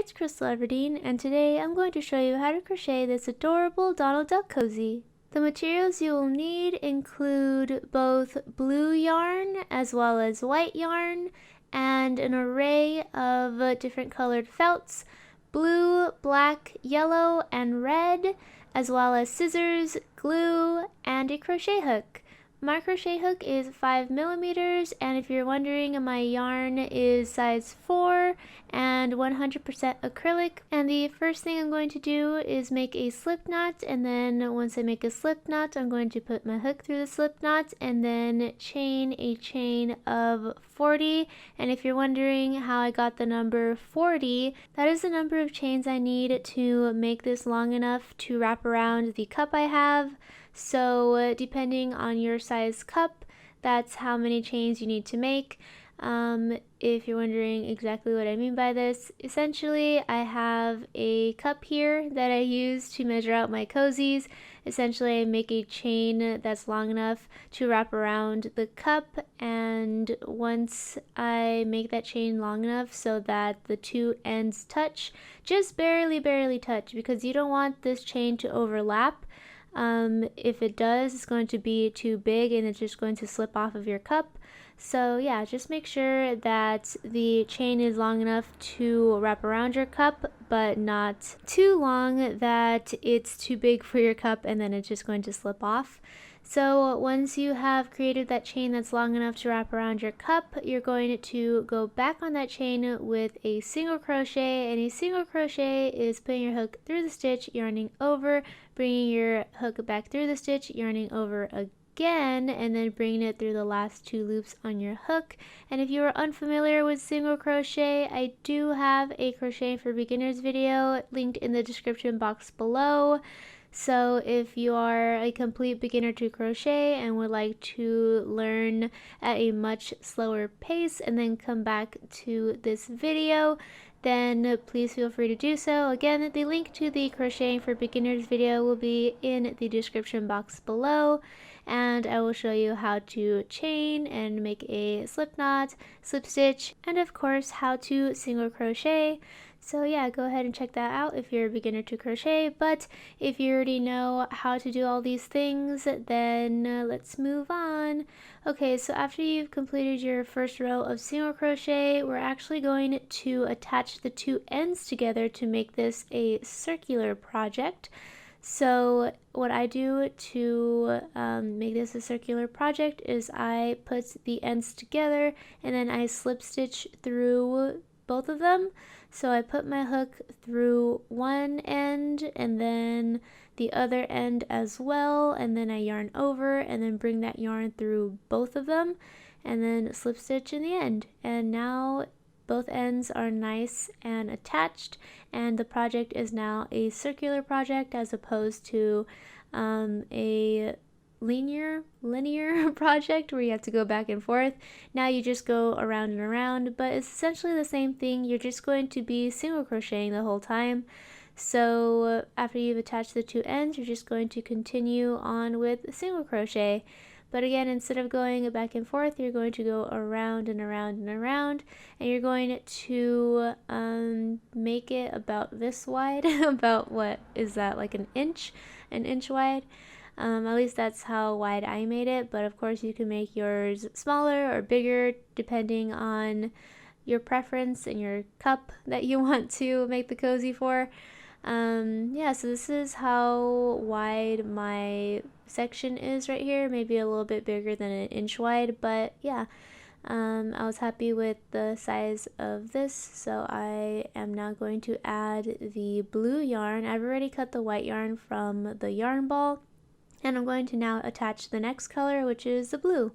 it's Krystal Everdeen, and today I'm going to show you how to crochet this adorable Donald Duck cozy. The materials you will need include both blue yarn as well as white yarn and an array of different colored felts, blue, black, yellow, and red, as well as scissors, glue, and a crochet hook. My crochet hook is 5mm, and if you're wondering, my yarn is size 4 and 100% acrylic. And the first thing I'm going to do is make a slip knot, and then once I make a slip knot, I'm going to put my hook through the slip knot and then chain a chain of 40. And if you're wondering how I got the number 40, that is the number of chains I need to make this long enough to wrap around the cup I have. So depending on your size cup, that's how many chains you need to make. If you're wondering exactly what I mean by this, essentially I have a cup here that I use to measure out my cozies. Essentially I make a chain that's long enough to wrap around the cup, and once I make that chain long enough so that the two ends touch, just barely touch, because you don't want this chain to overlap. If it does, it's going to be too big and it's just going to slip off of your cup. So yeah, just make sure that the chain is long enough to wrap around your cup, but not too long that it's too big for your cup and then it's just going to slip off. So once you have created that chain that's long enough to wrap around your cup, you're going to go back on that chain with a single crochet, and a single crochet is putting your hook through the stitch, yarning over, bringing your hook back through the stitch, yarning over again, and then bringing it through the last two loops on your hook. And if you are unfamiliar with single crochet, I do have a crochet for beginners video linked in the description box below. So if you are a complete beginner to crochet and would like to learn at a much slower pace and then come back to this video, then please feel free to do so. Again, the link to the crocheting for beginners video will be in the description box below, and I will show you how to chain and make a slip knot, slip stitch, and of course how to single crochet. So yeah, go ahead and check that out if you're a beginner to crochet. But if you already know how to do all these things, then let's move on. Okay, so after you've completed your first row of single crochet, we're actually going to attach the two ends together to make this a circular project. So what I do to make this a circular project is I put the ends together and then I slip stitch through both of them. So I put my hook through one end and then the other end as well, and then I yarn over and then bring that yarn through both of them and then slip stitch in the end. And now both ends are nice and attached, and the project is now a circular project as opposed to a linear project where you have to go back and forth. Now you just go around and around, but it's essentially the same thing. You're just going to be single crocheting the whole time. So after you've attached the two ends, you're just going to continue on with single crochet. But again, instead of going back and forth, you're going to go around and around and around, and you're going to make it about this wide. About, what is that, like an inch wide? At least that's how wide I made it, but of course you can make yours smaller or bigger depending on your preference and your cup that you want to make the cozy for. Yeah, so this is how wide my section is right here, maybe a little bit bigger than an inch wide, but yeah. I was happy with the size of this, so I am now going to add the blue yarn. I've already cut the white yarn from the yarn ball, and I'm going to now attach the next color, which is the blue.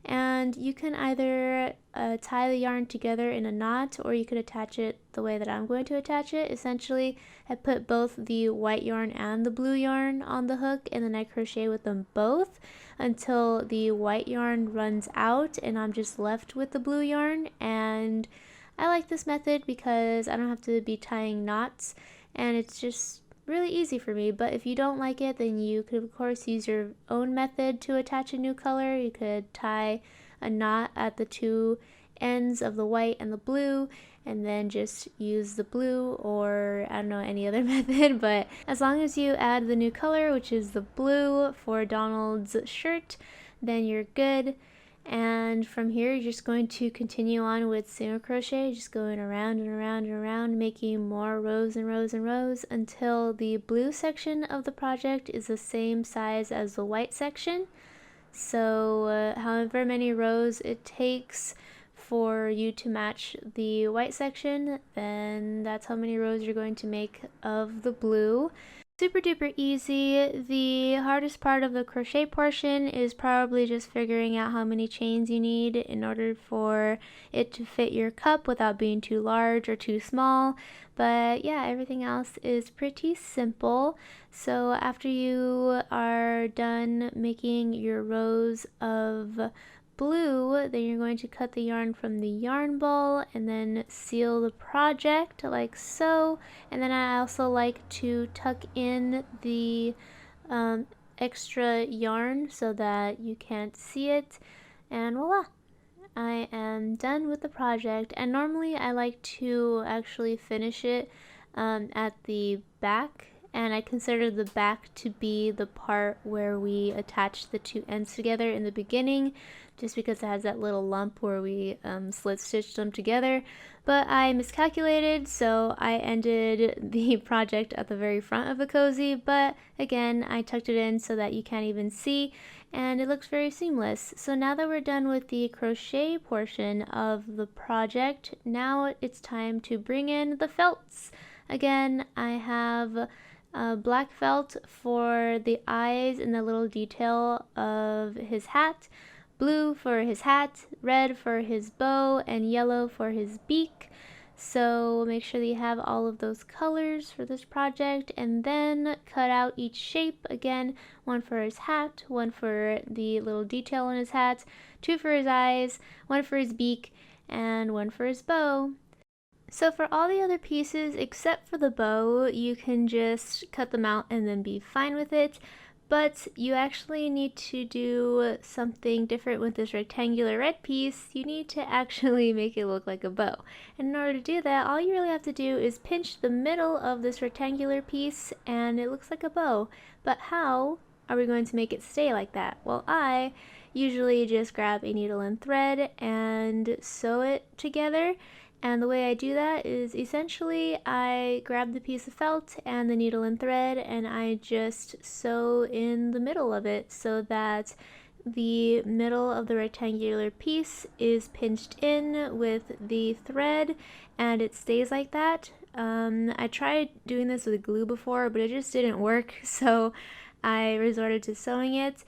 And you can either tie the yarn together in a knot, or you could attach it the way that I'm going to attach it. Essentially, I put both the white yarn and the blue yarn on the hook, and then I crochet with them both until the white yarn runs out and I'm just left with the blue yarn. And I like this method because I don't have to be tying knots, and it's just really easy for me. But if you don't like it, then you could of course use your own method to attach a new color. You could tie a knot at the two ends of the white and the blue, and then just use the blue, or I don't know, any other method, but as long as you add the new color, which is the blue for Donald's shirt, then you're good. And from here you're just going to continue on with single crochet, just going around and around and around, making more rows and rows and rows until the blue section of the project is the same size as the white section. So however many rows it takes for you to match the white section, then that's how many rows you're going to make of the blue. Super duper easy. The hardest part of the crochet portion is probably just figuring out how many chains you need in order for it to fit your cup without being too large or too small. But yeah, everything else is pretty simple. So after you are done making your rows of blue, then you're going to cut the yarn from the yarn ball and then seal the project like so. And then I also like to tuck in the extra yarn so that you can't see it, and voila, I am done with the project. And normally I like to actually finish it at the back, and I consider the back to be the part where we attach the two ends together in the beginning, just because it has that little lump where we slit stitched them together. But I miscalculated, so I ended the project at the very front of the cozy, but again, I tucked it in so that you can't even see, and it looks very seamless. So now that we're done with the crochet portion of the project, now it's time to bring in the felts. Again, I have black felt for the eyes and the little detail of his hat, blue for his hat, red for his bow, and yellow for his beak. So make sure that you have all of those colors for this project, and then cut out each shape. Again, one for his hat, one for the little detail on his hat, two for his eyes, one for his beak, and one for his bow. So for all the other pieces except for the bow, you can just cut them out and then be fine with it. But you actually need to do something different with this rectangular red piece. You need to actually make it look like a bow. And in order to do that, all you really have to do is pinch the middle of this rectangular piece and it looks like a bow. But how are we going to make it stay like that? Well, I usually just grab a needle and thread and sew it together. And the way I do that is essentially I grab the piece of felt and the needle and thread and I just sew in the middle of it so that the middle of the rectangular piece is pinched in with the thread and it stays like that. I tried doing this with glue before, but it just didn't work, so I resorted to sewing it.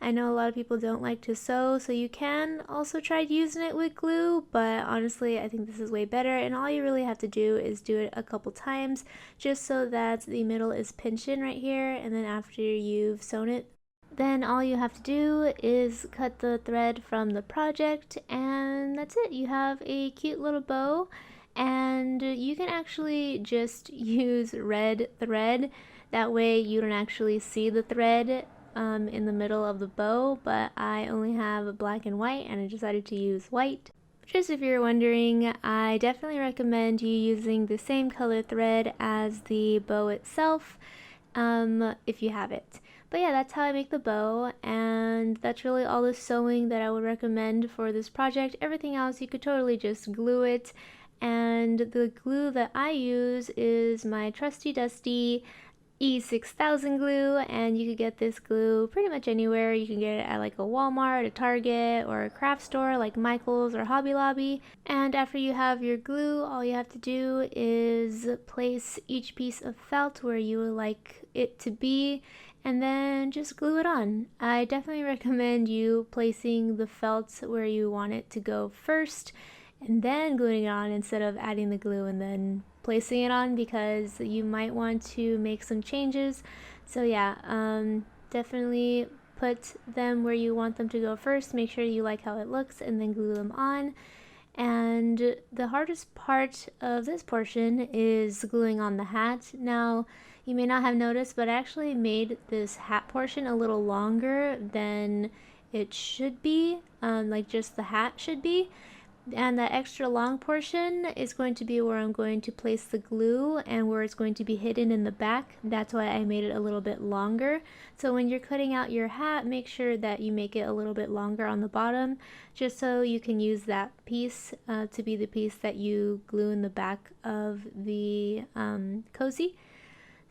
I know a lot of people don't like to sew, so you can also try using it with glue, but honestly I think this is way better, and all you really have to do is do it a couple times just so that the middle is pinched in right here, and then after you've sewn it, then all you have to do is cut the thread from the project and that's it. You have a cute little bow, and you can actually just use red thread. That way you don't actually see the thread in the middle of the bow, but I only have black and white and I decided to use white. Just if you're wondering, I definitely recommend you using the same color thread as the bow itself if you have it. But yeah, that's how I make the bow, and that's really all the sewing that I would recommend for this project. Everything else you could totally just glue it, and the glue that I use is my trusty dusty E6000 glue, and you could get this glue pretty much anywhere. You can get it at like a Walmart, a Target, or a craft store like Michael's or Hobby Lobby. And after you have your glue, all you have to do is place each piece of felt where you would like it to be, and then just glue it on. I definitely recommend you placing the felt where you want it to go first and then gluing it on instead of adding the glue and then placing it on, because you might want to make some changes. So yeah, definitely put them where you want them to go first, make sure you like how it looks, and then glue them on. And the hardest part of this portion is gluing on the hat. Now, you may not have noticed, but I actually made this hat portion a little longer than it should be, like just the hat should be. And that extra long portion is going to be where I'm going to place the glue and where it's going to be hidden in the back. That's why I made it a little bit longer. So when you're cutting out your hat, make sure that you make it a little bit longer on the bottom, just so you can use that piece to be the piece that you glue in the back of the cozy.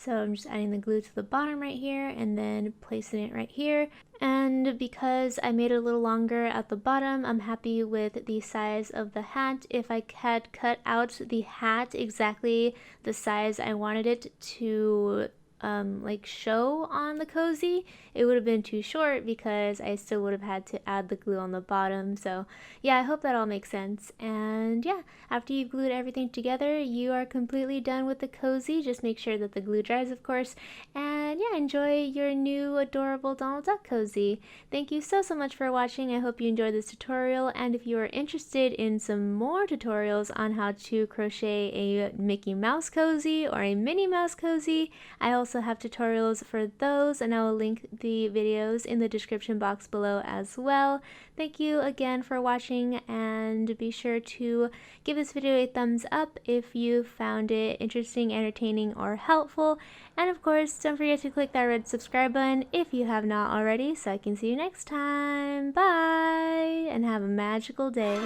So I'm just adding the glue to the bottom right here and then placing it right here. And because I made it a little longer at the bottom, I'm happy with the size of the hat. If I had cut out the hat exactly the size I wanted it to like show on the cozy, it would have been too short because I still would have had to add the glue on the bottom. So yeah, I hope that all makes sense. And yeah, after you've glued everything together, you are completely done with the cozy. Just make sure that the glue dries, of course. And yeah, enjoy your new adorable Donald Duck cozy. Thank you so much for watching. I hope you enjoyed this tutorial, and if you are interested in some more tutorials on how to crochet a Mickey Mouse cozy or a Minnie Mouse cozy, I also have tutorials for those, and I will link the videos in the description box below as well. Thank you again for watching, and be sure to give this video a thumbs up if you found it interesting, entertaining, or helpful. And of course, don't forget to click that red subscribe button if you have not already, so I can see you next time. Bye, and have a magical day.